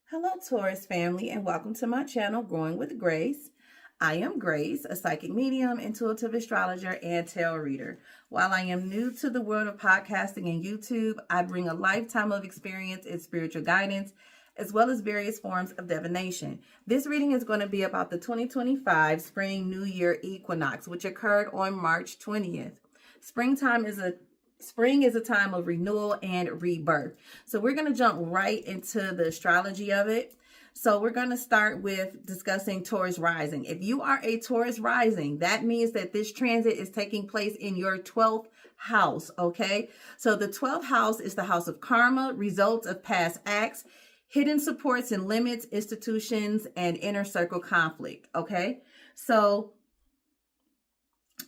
Hello, Taurus family, and welcome to my channel, Growing with Grace. I am Grace, a psychic medium, intuitive astrologer, and tarot reader. While I am new to the world of podcasting and YouTube, I bring a lifetime of experience in spiritual guidance, as well as various forms of divination. This reading is going to be about the 2025 Spring New Year Equinox, which occurred on March 20th. Spring is a time of renewal and rebirth. So we're going to jump right into the astrology of it. So we're going to start with discussing Taurus rising. If you are a Taurus rising, that means that this transit is taking place in your 12th house, okay? So the 12th house is the house of karma, results of past acts, hidden supports and limits, institutions, and inner circle conflict, okay? So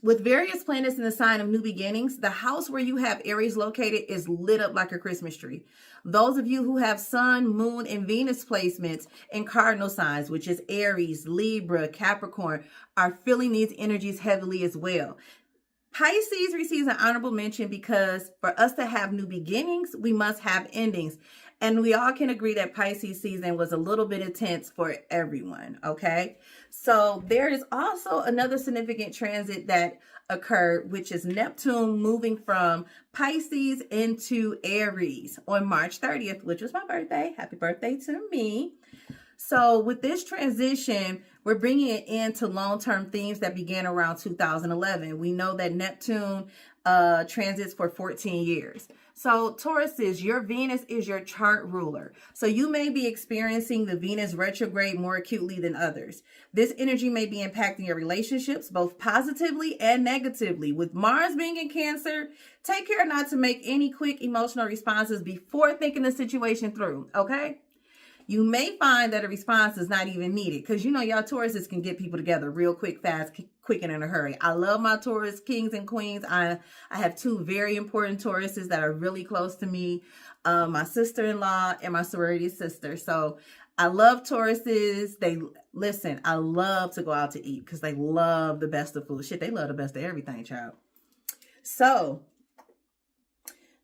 with various planets in the sign of new beginnings, the house where you have Aries located is lit up like a Christmas tree. Those of you who have Sun, Moon, and Venus placements in cardinal signs, which is Aries, Libra, Capricorn, are feeling these energies heavily as well. Pisces receives an honorable mention because for us to have new beginnings, we must have endings. And we all can agree that Pisces season was a little bit intense for everyone, okay? So there is also another significant transit that occurred, which is Neptune moving from Pisces into Aries on March 30th, which was my birthday. Happy birthday to me. So with this transition, we're bringing it into long-term themes that began around 2011. We know that Neptune transits for 14 years. So Taurus your Venus is your chart ruler. So you may be experiencing the Venus retrograde more acutely than others. This energy may be impacting your relationships, both positively and negatively. With Mars being in Cancer, take care not to make any quick emotional responses before thinking the situation through, okay? You may find that a response is not even needed because you know y'all Tauruses can get people together real quick, fast, quick, and in a hurry. I love my Taurus kings and queens. I have two very important Tauruses that are really close to me, my sister-in-law and my sorority sister. So I love Tauruses. Listen, I love to go out to eat because they love the best of food. Shit, they love the best of everything, child. So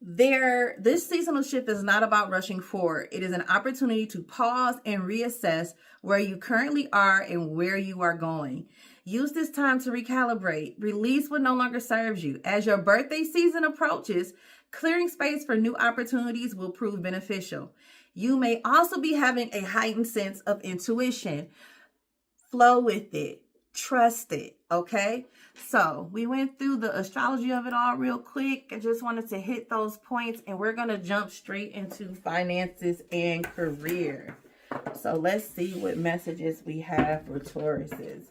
this seasonal shift is not about rushing forward. It is an opportunity to pause and reassess where you currently are and where you are going. Use this time to recalibrate. Release what no longer serves you. As your birthday season approaches, clearing space for new opportunities will prove beneficial. You may also be having a heightened sense of intuition. Flow with it. Trust it, okay? So we went through the astrology of it all real quick. I just wanted to hit those points, and we're going to jump straight into finances and career. So let's see what messages we have for Tauruses.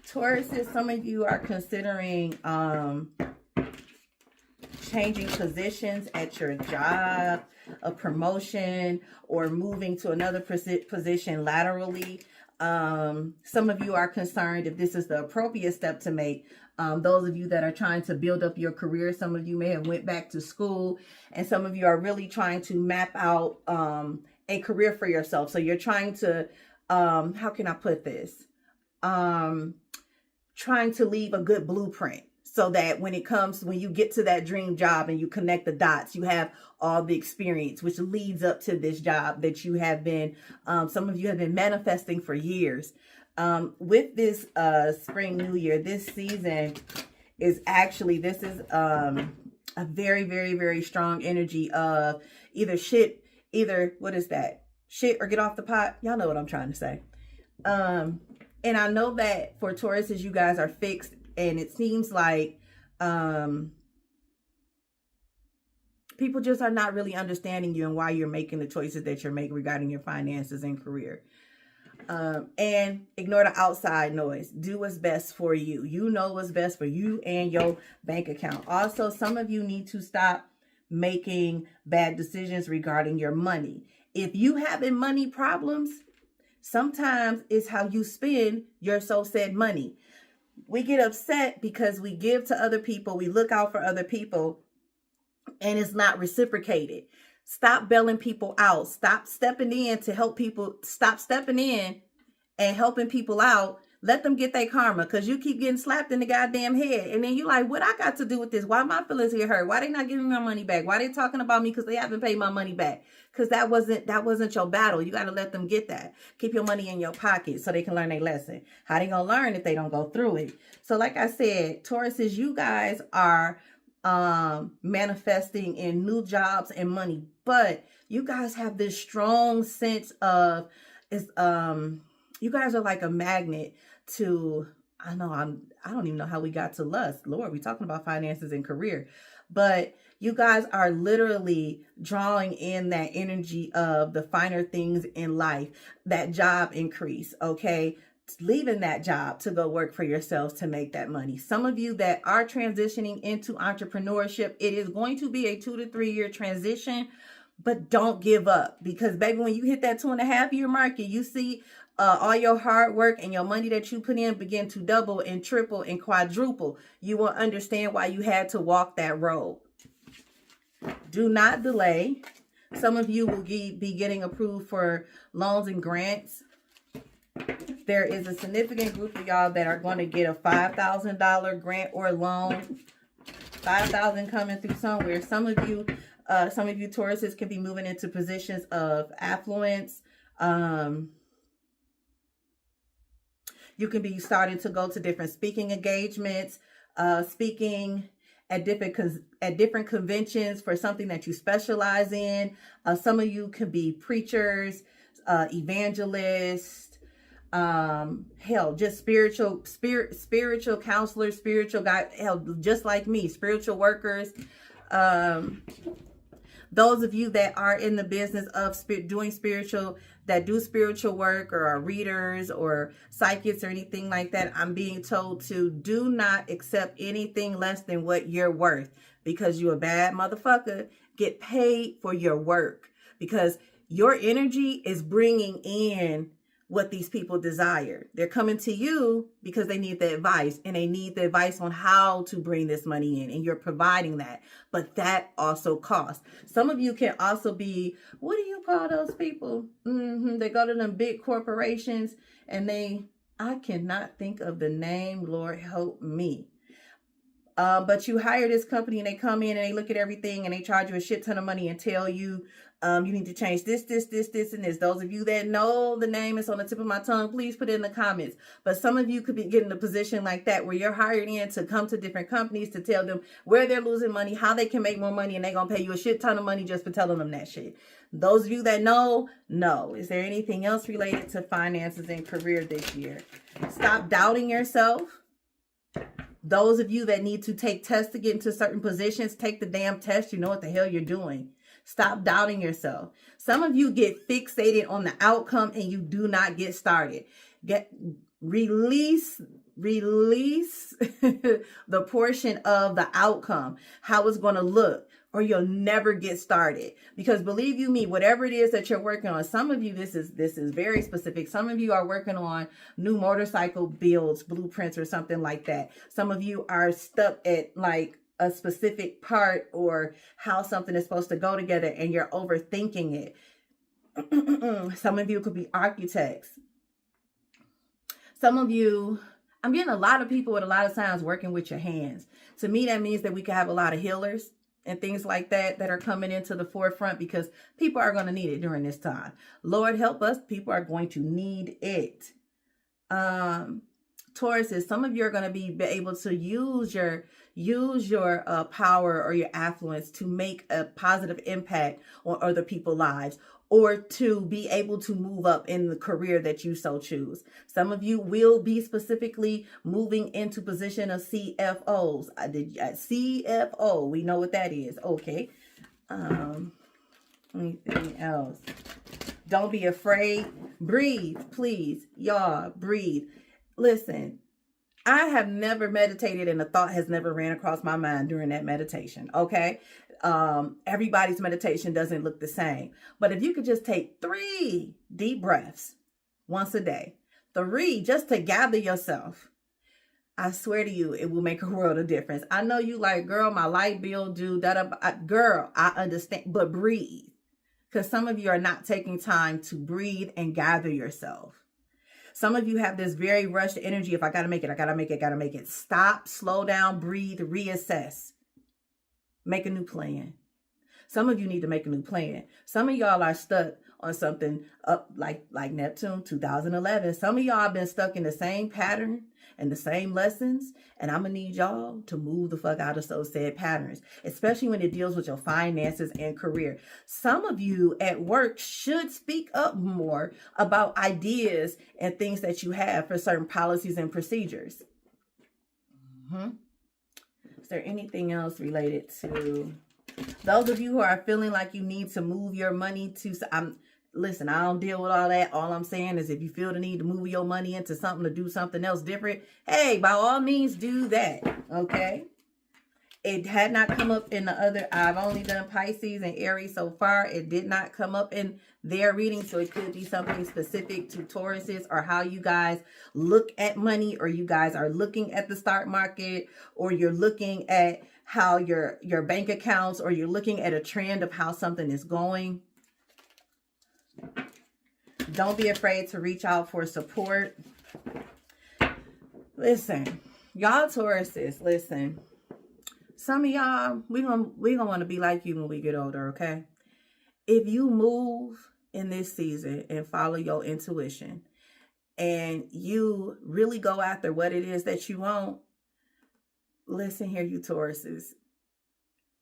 Tauruses, some of you are considering changing positions at your job, a promotion, or moving to another position laterally. Some of you are concerned if this is the appropriate step to make. Those of you that are trying to build up your career, some of you may have went back to school, and some of you are really trying to map out a career for yourself. So you're trying to, how can I put this? Trying to leave a good blueprint so that when you get to that dream job and you connect the dots, you have all the experience, which leads up to this job that you have been, some of you have been manifesting for years. With this Spring New Year, this season is actually, a very, very, very strong energy of what is that? Shit or get off the pot. Y'all know what I'm trying to say. And I know that for Tauruses, you guys are fixed, and it seems like people just are not really understanding you and why you're making the choices that you're making regarding your finances and career. And ignore the outside noise. Do what's best for you. You know what's best for you and your bank account. Also, some of you need to stop making bad decisions regarding your money. If you having money problems, sometimes it's how you spend your so-said money. We get upset because we give to other people. We look out for other people, and it's not reciprocated. Stop bailing people out. Stop stepping in to help people. Stop stepping in and helping people out Let them get their karma, because you keep getting slapped in the goddamn head. And then you like, what I got to do with this? Why my feelings get hurt? Why they not giving me my money back? Why they talking about me because they haven't paid my money back? Because that wasn't your battle. You got to let them get that. Keep your money in your pocket so they can learn their lesson. How they going to learn if they don't go through it? So like I said, Tauruses, you guys are manifesting in new jobs and money. But you guys have this strong sense of, you guys are like a magnet to, I don't even know how we got to lust. Lord, we're talking about finances and career. But you guys are literally drawing in that energy of the finer things in life, that job increase, okay? Leaving that job to go work for yourselves to make that money. Some of you that are transitioning into entrepreneurship, it is going to be a 2 to 3 year transition, but don't give up, because baby, when you hit that 2.5 year mark and you see all your hard work and your money that you put in begin to double and triple and quadruple, you will understand why you had to walk that road. Do not delay. Some of you will be getting approved for loans and grants. There is a significant group of y'all that are going to get a $5,000 grant or loan. $5,000 coming through somewhere. Some of you Tauruses can be moving into positions of affluence. You can be starting to go to different speaking engagements, speaking at different conventions for something that you specialize in. Some of you could be preachers, evangelists, just spiritual counselors, spiritual guide, just like me, spiritual workers. Those of you that are in the business of doing spiritual work, or are readers or psychics or anything like that, I'm being told to do not accept anything less than what you're worth, because you're a bad motherfucker. Get paid for your work, because your energy is bringing in what these people desire. They're coming to you because they need the advice, and they need the advice on how to bring this money in, and you're providing that. But that also costs. Some of you can also be, what do you call those people? They go to them big corporations and I cannot think of the name, Lord help me. But you hire this company and they come in and they look at everything and they charge you a shit ton of money and tell you, you need to change this, and this. Those of you that know the name, is on the tip of my tongue, please put it in the comments. But some of you could be getting a position like that, where you're hired in to come to different companies to tell them where they're losing money, how they can make more money, and they're going to pay you a shit ton of money just for telling them that shit. Those of you that know. Is there anything else related to finances and career this year? Stop doubting yourself. Those of you that need to take tests to get into certain positions, take the damn test. You know what the hell you're doing. Stop doubting yourself. Some of you get fixated on the outcome and you do not get started. Release the portion of the outcome, how it's going to look, or you'll never get started. Because believe you me, whatever it is that you're working on, some of you, this is very specific. Some of you are working on new motorcycle builds, blueprints, or something like that. Some of you are stuck at like a specific part or how something is supposed to go together, and you're overthinking it. Some of you could be architects. Some of you, I'm getting a lot of people with a lot of signs working with your hands. To me, that means that we could have a lot of healers and things like that are coming into the forefront, because people are going to need it during this time. Lord help us, people are going to need it. Tauruses, some of you are going to be able to use your power or your affluence to make a positive impact on other people's lives, or to be able to move up in the career that you so choose. Some of you will be specifically moving into position of CFOs. CFO, we know what that is. Okay. Anything else? Don't be afraid. Breathe, please. Y'all, breathe. Listen, I have never meditated and a thought has never ran across my mind during that meditation. Okay. Everybody's meditation doesn't look the same, but if you could just take 3 deep breaths once a day, 3, just to gather yourself, I swear to you, it will make a world of difference. I know you like, girl, my light bill due, girl, I understand, but breathe, because some of you are not taking time to breathe and gather yourself. Some of you have this very rushed energy. If I got to make it, I got to make it, got to make it. Stop, slow down, breathe, reassess. Make a new plan. Some of you need to make a new plan. Some of y'all are stuck on something up like Neptune 2011. Some of y'all have been stuck in the same pattern and the same lessons. And I'm going to need y'all to move the fuck out of those said patterns, especially when it deals with your finances and career. Some of you at work should speak up more about ideas and things that you have for certain policies and procedures. Is there anything else related to those of you who are feeling like you need to move your money to, listen, I don't deal with all that. All I'm saying is if you feel the need to move your money into something to do something else different, hey, by all means do that, okay? It had not come up in the other, I've only done Pisces and Aries so far. It did not come up in their reading, so it could be something specific to Tauruses or how you guys look at money, or you guys are looking at the stock market, or you're looking at how your bank accounts, or you're looking at a trend of how something is going. Don't be afraid to reach out for support. Listen, y'all Tauruses, listen. Some of y'all, we gonna want to be like you when we get older, okay? If you move in this season and follow your intuition, and you really go after what it is that you want, listen here, you Tauruses.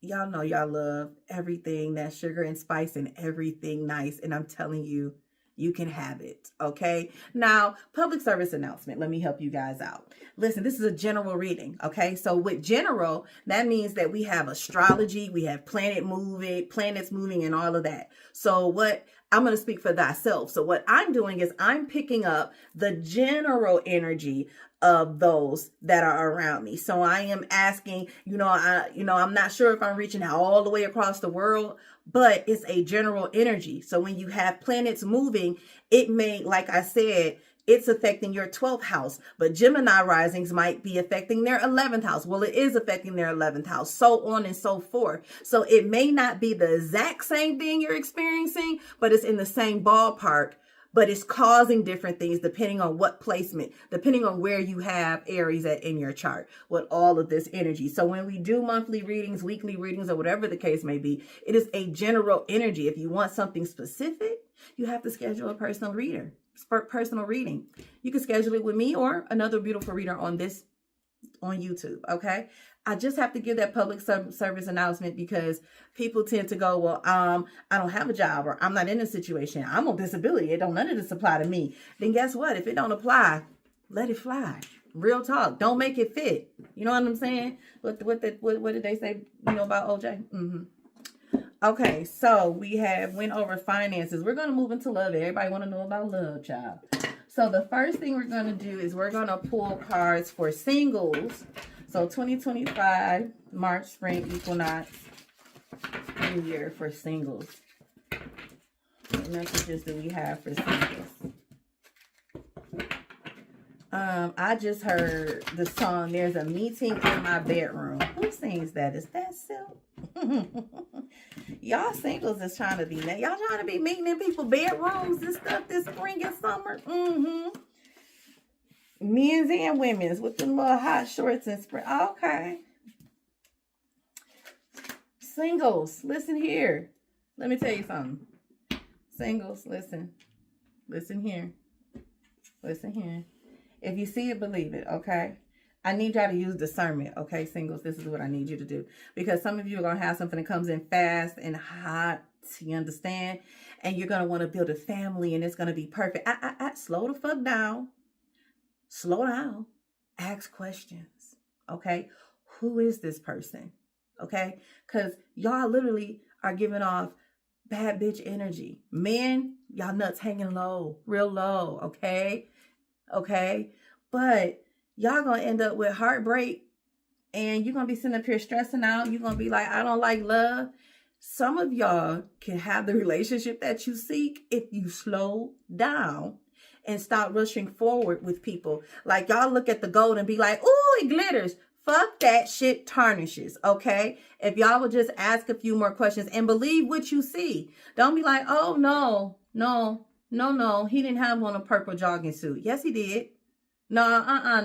Y'all know y'all love everything that's sugar and spice and everything nice. And I'm telling you, you can have it, okay? Now, public service announcement. Let me help you guys out. Listen, this is a general reading, okay? So with general, that means that we have astrology, we have planets moving and all of that. So what I'm going to speak for thyself. So what I'm doing is I'm picking up the general energy of those that are around me. So I am asking, I'm not sure if I'm reaching out all the way across the world, but it's a general energy. So when you have planets moving, it may, like I said, it's affecting your 12th house, but Gemini risings might be affecting their 11th house. Well, it is affecting their 11th house, so on and so forth. So it may not be the exact same thing you're experiencing, but it's in the same ballpark, but it's causing different things depending on what placement, depending on where you have Aries at in your chart with all of this energy. So when we do monthly readings, weekly readings, or whatever the case may be, it is a general energy. If you want something specific, you have to schedule a personal reading. You can schedule it with me or another beautiful reader on YouTube, okay? I just have to give that public service announcement because people tend to go, well, I don't have a job, or I'm not in a situation. I'm on disability. None of this apply to me. Then guess what? If it don't apply, let it fly. Real talk. Don't make it fit. You know what I'm saying? What did they say? About OJ? Okay, so we went over finances. We're going to move into love. Everybody want to know about love, child. So the first thing we're going to do is we're going to pull cards for singles. So 2025, March, Spring Equinox New Year for singles. What messages do we have for singles? I just heard the song, There's a Meeting in My Bedroom. Who sings that? Is that Silk? Y'all singles is trying to be, y'all trying to be meeting in people's bedrooms and stuff this spring and summer. Men's and women's with them little hot shorts and spring. Okay. Singles, listen here. Let me tell you something. Singles, listen. Listen here. Listen here. If you see it, believe it, okay? I need y'all to use discernment, okay, singles? This is what I need you to do. Because some of you are going to have something that comes in fast and hot, you understand? And you're going to want to build a family, and it's going to be perfect. Slow the fuck down. Slow down. Ask questions, okay? Who is this person, okay? Because y'all literally are giving off bad bitch energy. Men, y'all nuts hanging low, real low, okay? Okay? But y'all gonna end up with heartbreak, and you're gonna be sitting up here stressing out. You're gonna be like, I don't like love. Some of y'all can have the relationship that you seek if you slow down and stop rushing forward with people. Like, y'all look at the gold and be like, ooh, it glitters. Fuck that shit tarnishes, okay? If y'all would just ask a few more questions and believe what you see. Don't be like, oh, no, No, he didn't have on a purple jogging suit. Yes, he did. No,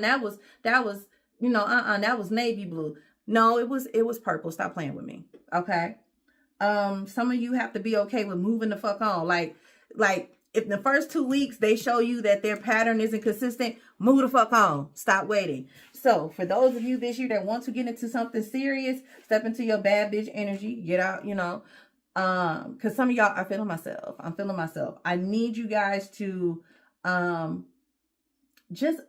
that was, that was navy blue. No, it was purple. Stop playing with me. Okay. Some of you have to be okay with moving the fuck on. Like if the first 2 weeks they show you that their pattern isn't consistent, move the fuck on. Stop waiting. So for those of you this year that want to get into something serious, step into your bad bitch energy. Get out, because some of y'all are feeling myself. I'm feeling myself. I need you guys to just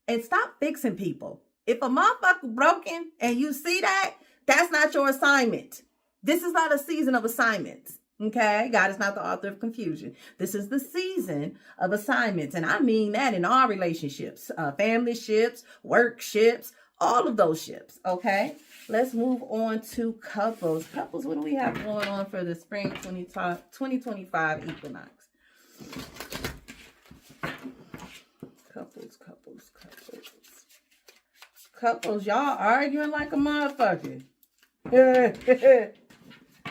and stop fixing people. If a motherfucker broken and you see that, that's not your assignment. This is not a season of assignments. Okay, God is not the author of confusion. This is the season of assignments. And I mean that in all relationships, family ships, work ships, all of those ships. Okay, let's move on to couples. Couples, what do we have going on for the spring 2025 equinox? Couples, y'all arguing like a motherfucker.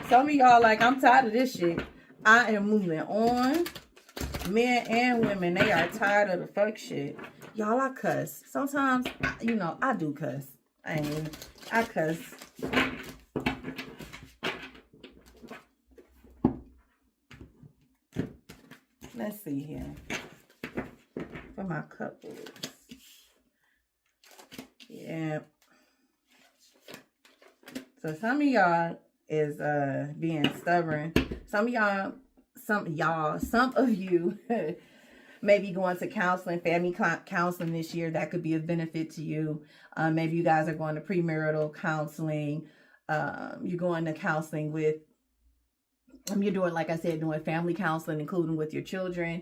Some of y'all like, I'm tired of this shit. I am moving on. Men and women, they are tired of the fuck shit. Y'all, I cuss. Sometimes, I do cuss. I cuss. Let's see here. For my couples. Yeah. So some of y'all is being stubborn. Some of you may be going to counseling, family counseling this year. That could be of benefit to you. Maybe you guys are going to premarital counseling. You're going to counseling with, you're doing, like I said, doing family counseling, including with your children.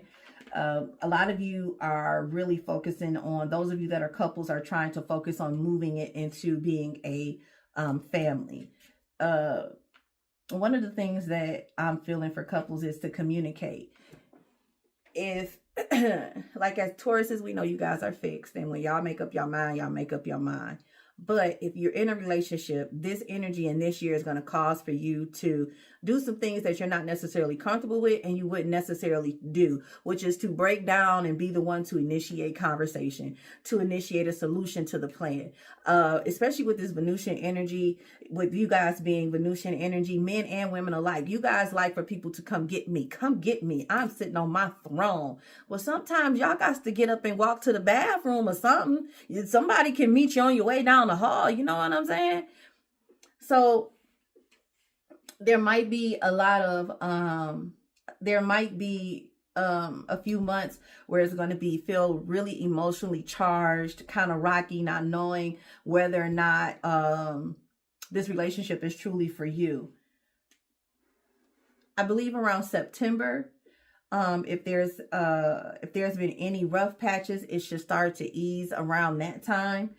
A lot of you are really focusing on, those of you that are couples are trying to focus on moving it into being a family. One of the things that I'm feeling for couples is to communicate. If, like as Tauruses, we know you guys are fixed. And when y'all make up your mind, y'all make up your mind. But if you're in a relationship, this energy in this year is going to cause for you to do some things that you're not necessarily comfortable with and you wouldn't necessarily do, which is to break down and be the one to initiate conversation, to initiate a solution to the plan. Especially with this Venusian energy, with you guys being Venusian energy, men and women alike. You guys like for people to come get me. Come get me. I'm sitting on my throne. Well, sometimes y'all got to get up and walk to the bathroom or something. Somebody can meet you on your way down the hall. You know what I'm saying? So there might be a lot of, a few months where it's going to feel really emotionally charged, kind of rocky, not knowing whether or not this relationship is truly for you. I believe around September, if there's been any rough patches, it should start to ease around that time.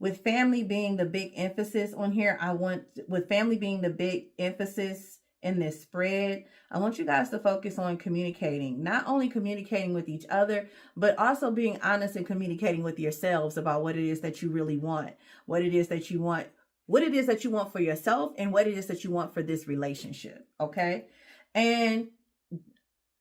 With family being the big emphasis on here, with family being the big emphasis in this spread, I want you guys to focus on communicating, not only communicating with each other, but also being honest and communicating with yourselves about what it is that you really want, what it is that you want for yourself, and what it is that you want for this relationship. Okay. And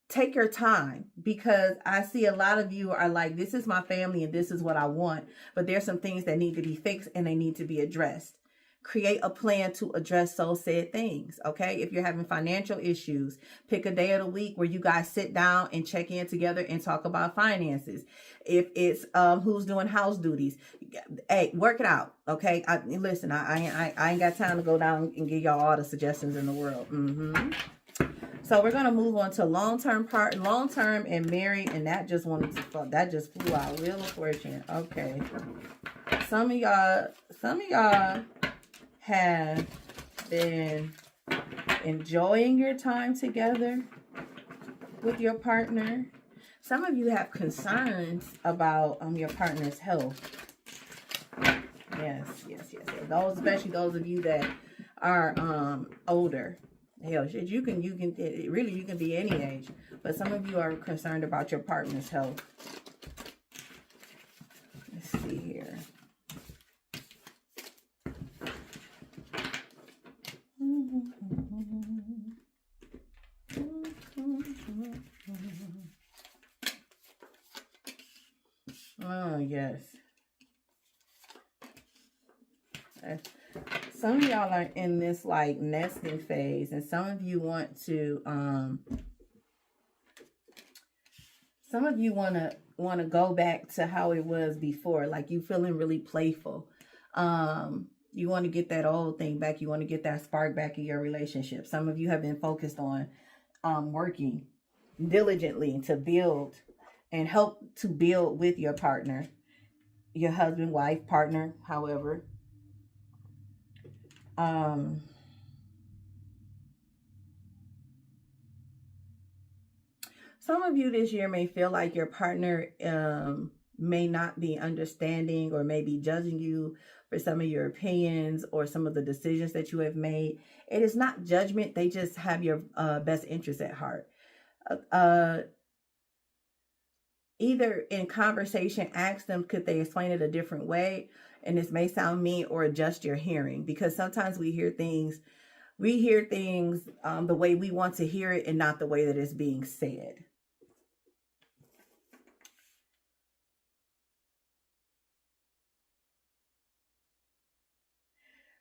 take your time, because I see a lot of you are like, this is my family and this is what I want, but there's some things that need to be fixed and they need to be addressed. Create a plan to address those said things. Okay. If you're having financial issues, pick a day of the week where you guys sit down and check in together and talk about finances. If it's who's doing house duties, hey, work it out. Okay. Listen, I ain't got time to go down and give y'all all the suggestions in the world. So we're going to move on to long-term and married. And that just flew out. Wheel of Fortune. Okay. Some of y'all have been enjoying your time together with your partner. Some of you have concerns about your partner's health. Yes. Those, especially those of you that are older. Hell, shit, you can be any age, but some of you are concerned about your partner's health. Let's see here. Yes. Some of y'all are in this like nesting phase, and some of you want to go back to how it was before. Like you feeling really playful. You want to get that old thing back. You want to get that spark back in your relationship. Some of you have been focused on working diligently to build and help to build with your partner, your husband, wife, partner, however. Some of you this year may feel like your partner may not be understanding or may be judging you for some of your opinions or some of the decisions that you have made. It is not judgment. They just have your best interest at heart. Either in conversation, ask them, could they explain it a different way? And this may sound mean, or adjust your hearing, because sometimes we hear things the way we want to hear it and not the way that it's being said.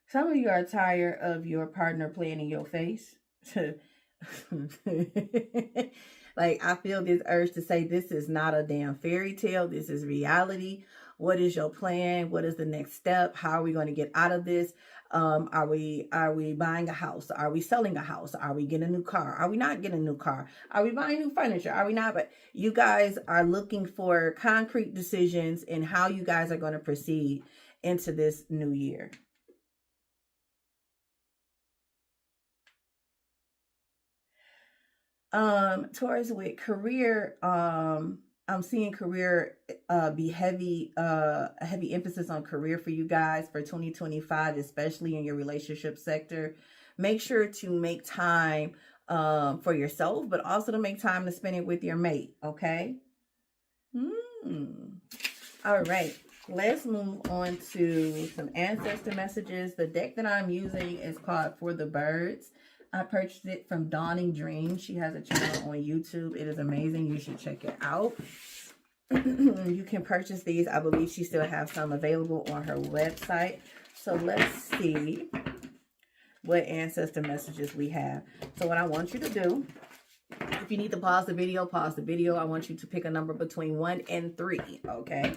Some of you are tired of your partner playing in your face. Like, I feel this urge to say, this is not a damn fairy tale. This is reality. What is your plan? What is the next step? How are we going to get out of this? Are we buying a house? Are we selling a house? Are we getting a new car? Are we not getting a new car? Are we buying new furniture? Are we not? But you guys are looking for concrete decisions in how you guys are going to proceed into this new year. Taurus, with career, I'm seeing career be heavy, a heavy emphasis on career for you guys for 2025, especially in your relationship sector. Make sure to make time for yourself, but also to make time to spend it with your mate, okay? All right, let's move on to some ancestor messages. The deck that I'm using is called For the Birds. I purchased it from Dawning Dreams. She has a channel on YouTube. It is amazing. You should check it out. You can purchase these. I believe she still has some available on her website. So let's see what ancestor messages we have. So what I want you to do, if you need to pause the video, pause the video. I want you to pick a number between 1 and 3, okay?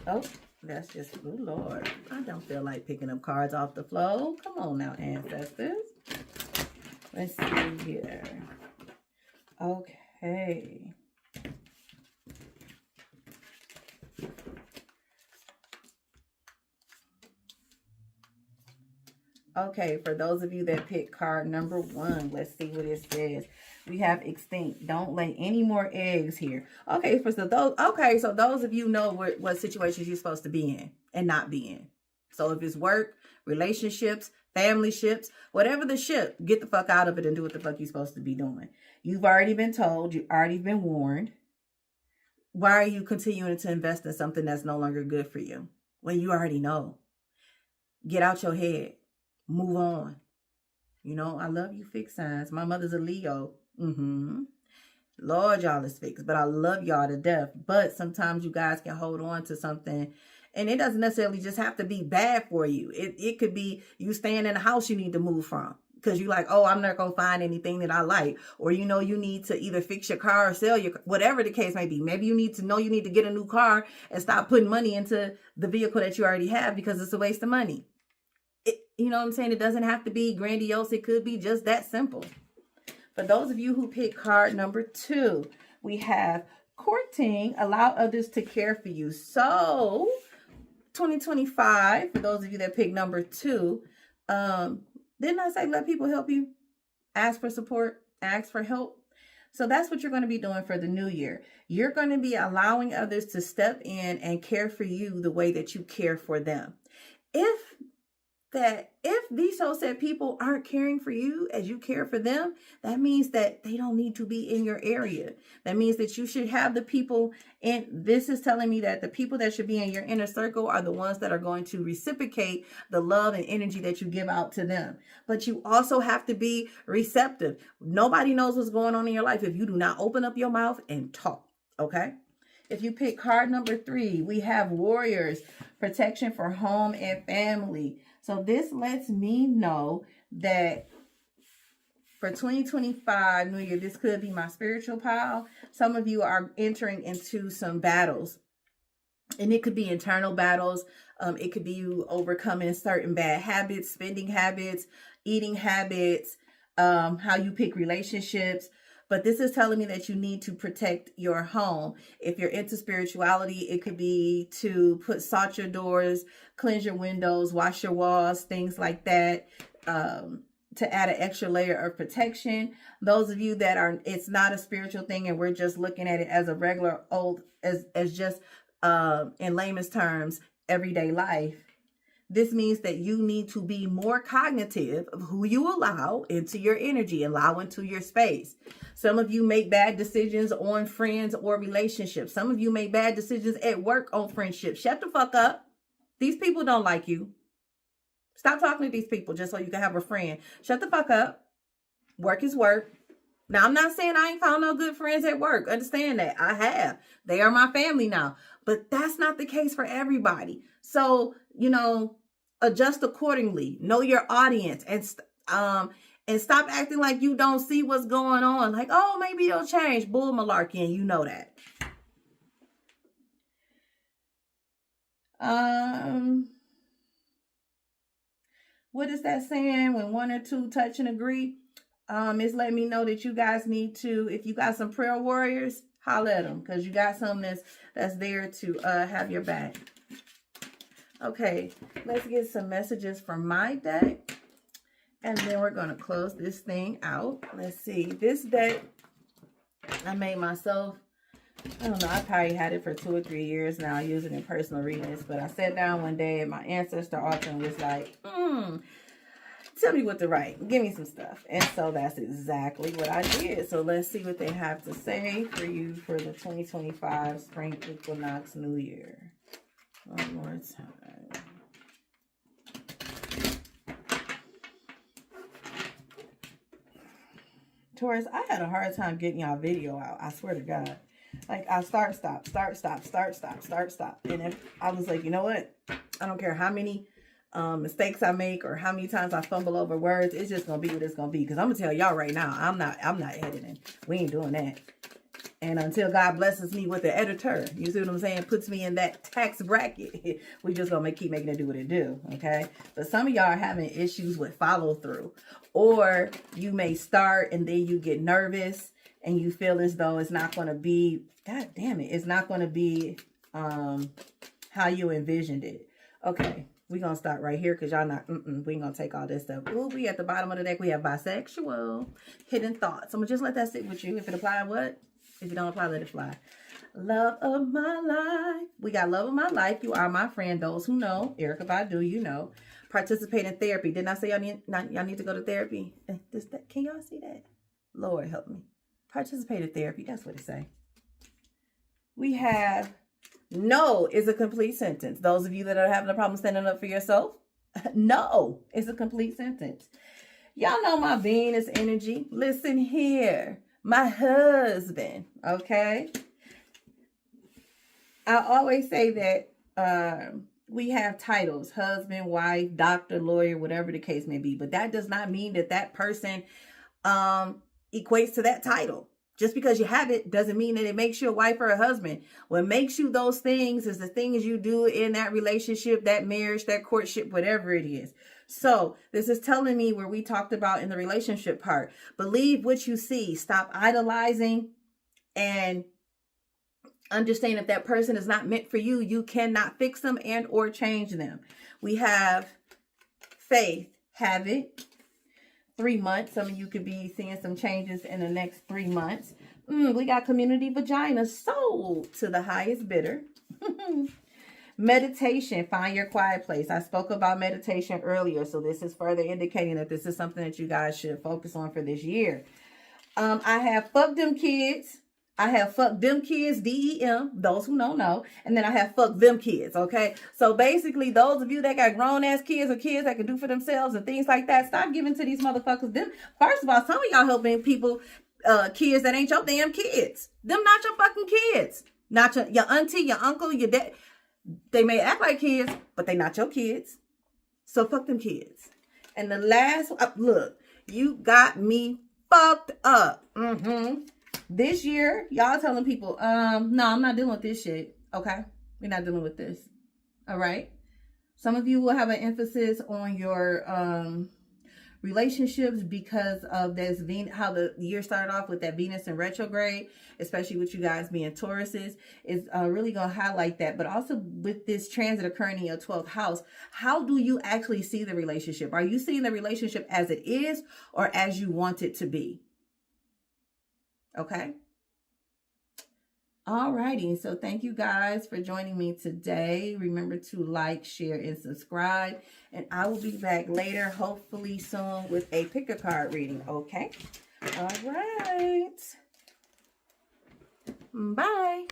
Oh. That's just, oh Lord, I don't feel like picking up cards off the floor. Come on now, ancestors. Let's see here. Okay. Okay, for those of you that picked card number 1, let's see what it says. We have extinct. Don't lay any more eggs here. Okay, so those of you know what situations you're supposed to be in and not be in. So if it's work, relationships, family ships, whatever the ship, get the fuck out of it and do what the fuck you're supposed to be doing. You've already been told. You've already been warned. Why are you continuing to invest in something that's no longer good for you when you already know? Get out your head. Move on. You know, I love you fixed signs. My mother's a Leo. Lord, y'all is fixed, but I love y'all to death. But sometimes you guys can hold on to something, and it doesn't necessarily just have to be bad for you. It could be you staying in a house you need to move from because you're like, oh, I'm not gonna find anything that I like, or you know you need to either fix your car or sell your, whatever the case may be. Maybe you need to get a new car and stop putting money into the vehicle that you already have because it's a waste of money. You know what I'm saying? It doesn't have to be grandiose. It could be just that simple. For those of you who pick card number 2, we have courting, allow others to care for you. So 2025, for those of you that pick number 2, didn't I say let people help you? Ask for support, ask for help. So that's what you're going to be doing for the new year. You're going to be allowing others to step in and care for you the way that you care for them. If these so-said people aren't caring for you as you care for them, that means that they don't need to be in your area. That means that you should have the people, and this is telling me that the people that should be in your inner circle are the ones that are going to reciprocate the love and energy that you give out to them. But you also have to be receptive. Nobody knows what's going on in your life if you do not open up your mouth and talk, okay? If you pick card number 3, we have warriors, protection for home and family. So this lets me know that for 2025 New Year, this could be my spiritual pile. Some of you are entering into some battles. And it could be internal battles. It could be you overcoming certain bad habits, spending habits, eating habits, how you pick relationships. But this is telling me that you need to protect your home. If you're into spirituality, it could be to salt your doors, cleanse your windows, wash your walls, things like that, to add an extra layer of protection. Those of you that are, it's not a spiritual thing and we're just looking at it as a regular old, as just in layman's terms, everyday life. This means that you need to be more cognitive of who you allow into your energy, allow into your space. Some of you make bad decisions on friends or relationships. Some of you make bad decisions at work on friendships. Shut the fuck up. These people don't like you. Stop talking to these people just so you can have a friend. Shut the fuck up. Work is work. Now, I'm not saying I ain't found no good friends at work. Understand that. I have. They are my family now. But that's not the case for everybody. So, adjust accordingly. Know your audience and stop acting like you don't see what's going on. Like, oh, maybe it'll change. Bull malarkey, and you know that. What is that saying? When one or two touch and agree? It's letting me know that you guys need to, if you got some prayer warriors, holler at them, because you got something that's there to have your back. Okay, let's get some messages from my deck, and then we're going to close this thing out. Let's see. This deck, I made myself. I don't know. I probably had it for 2 or 3 years now, using it in personal readings. But I sat down one day at my Ancestor altar and was like, tell me what to write. Give me some stuff. And so that's exactly what I did. So let's see what they have to say for you for the 2025 Spring Equinox New Year. One more time. Taurus, I had a hard time getting y'all video out. I swear to God. Like, I start, stop. And if I was like, you know what? I don't care how many mistakes I make or how many times I fumble over words. It's just going to be what it's going to be. Because I'm going to tell y'all right now, I'm not editing. We ain't doing that. And until God blesses me with the editor, you see what I'm saying? Puts me in that tax bracket. We just going to keep making it do what it do. Okay. But some of y'all are having issues with follow through. Or you may start and then you get nervous. And you feel as though it's not going to be, God damn it, it's not going to be how you envisioned it. Okay, we're going to start right here because y'all not, we ain't going to take all this stuff. Ooh, we at the bottom of the deck, we have bisexual, hidden thoughts. I'm going to just let that sit with you. If it apply, what? If it don't apply, let it fly. Love of my life. We got love of my life. You are my friend. Those who know, Erica Badu, you know. Participate in therapy. Didn't I say y'all need to go to therapy? Can y'all see that? Lord help me. Participate in therapy. That's what it say. We have no is a complete sentence. Those of you that are having a problem standing up for yourself, no is a complete sentence. Y'all know my Venus energy. Listen here. My husband, okay? I always say that we have titles, husband, wife, doctor, lawyer, whatever the case may be. But that does not mean that that person equates to that title. Just because you have it doesn't mean that it makes you a wife or a husband. What makes you those things is the things you do in that relationship, that marriage, that courtship, whatever it is. So this is telling me where we talked about in the relationship part. Believe what you see. Stop idolizing and understand if that person is not meant for you, you cannot fix them and or change them. We have faith. Have it. 3 months. Some of you could be seeing some changes in the next 3 months. We got community vagina sold to the highest bidder. Meditation. Find your quiet place. I spoke about meditation earlier. So this is further indicating that this is something that you guys should focus on for this year. I have fuck them kids. I have fuck them kids, DEM, those who don't know. And then I have fuck them kids, okay? So basically, those of you that got grown-ass kids or kids that can do for themselves and things like that, stop giving to these motherfuckers. Them, first of all, some of y'all helping people, kids that ain't your damn kids. Them not your fucking kids. Not your auntie, your uncle, your dad. They may act like kids, but they not your kids. So fuck them kids. And the last, look, you got me fucked up. This year, y'all telling people, no, I'm not dealing with this shit. Okay? We're not dealing with this. All right? Some of you will have an emphasis on your relationships because of this how the year started off with that Venus in retrograde, especially with you guys being Tauruses, is really going to highlight that. But also with this transit occurring in your 12th house, how do you actually see the relationship? Are you seeing the relationship as it is or as you want it to be? Okay. Alrighty, so thank you guys for joining me today. Remember to like, share, and subscribe. And I will be back later, hopefully soon, with a pick a card reading, okay? All right. Bye.